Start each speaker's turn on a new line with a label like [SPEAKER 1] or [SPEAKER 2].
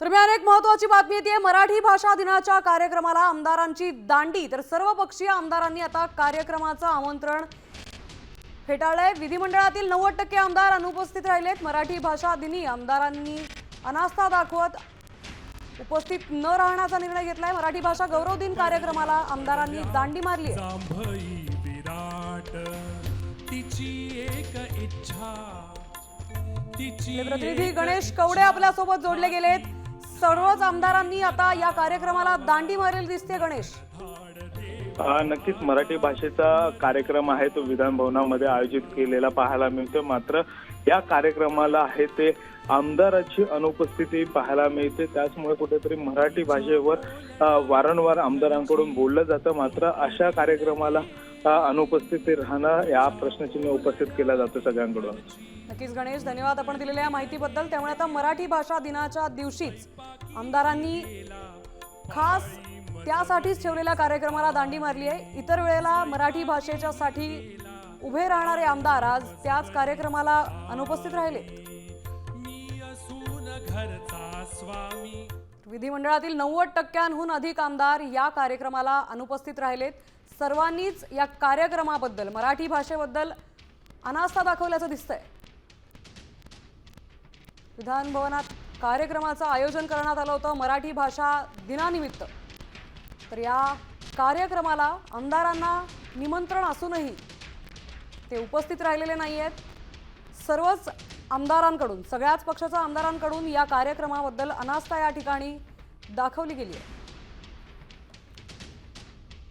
[SPEAKER 1] दरम्यान एक महत्त्वाची बातमी येते। मराठी भाषा दिनाच्या कार्यक्रमाला आमदारांची दांडी। तर सर्व पक्षीय आमदारांनी आता कार्यक्रमाचं आमंत्रण फेटाळलंय। विधिमंडळातील 90% आमदार अनुपस्थित राहिलेत। मराठी भाषा दिनी आमदारांनी अनास्था दाखवत उपस्थित न राहण्याचा निर्णय घेतलाय। मराठी भाषा गौरव दिन कार्यक्रमाला आमदारांनी दांडी मारली आहे। प्रतिनिधी गणेश कवडे आपल्या सोबत जोडले गेलेत। सर्वच आमदारांनी आता या कार्यक्रमाला दांडी मारलेली दिसते। गणेश,
[SPEAKER 2] नक्कीच मराठी भाषेचा कार्यक्रम आहे तो विधान भवनामध्ये आयोजित केलेला पाहायला मिळतो। मात्र या कार्यक्रमाला आहे ते आमदाराची अनुपस्थिती पाहायला मिळते। त्याचमुळे कुठेतरी मराठी भाषेवर वारंवार आमदारांकडून बोललं जातं। मात्र अशा कार्यक्रमाला अनुपस्थिती राहणं या प्रश्नचिन्ह उपस्थित केला जातो सगळ्यांकडून।
[SPEAKER 1] नक्कीच गणेश, धन्यवाद आपण दिलेल्या माहितीबद्दल। त्यामुळे आता मराठी भाषा दिनाच्या दिवशीच आमदारांनी खास त्यासाठीच ठेवलेल्या कार्यक्रमाला दांडी मारली आहे। इतर वेळेला मराठी भाषेच्यासाठी उभे राहणारे आमदार आज त्याच कार्यक्रमाला अनुपस्थित राहिले। विधिमंडळातील 90%हून अधिक आमदार या कार्यक्रमाला अनुपस्थित राहिलेत। सर्वांनीच या कार्यक्रमाबद्दल मराठी भाषेबद्दल अनास्था दाखवल्याचं दिसतंय। विधान भवनात कार्यक्रमाचं आयोजन करण्यात आलं होतं मराठी भाषा दिनानिमित्त। तर या कार्यक्रमाला आमदारांना निमंत्रण असूनही ते उपस्थित राहिलेले नाही आहेत। सर्वच आमदारांकडून, सगळ्याच पक्षाच्या आमदारांकडून या कार्यक्रमाबद्दल अनास्था या ठिकाणी दाखवली गेली आहे।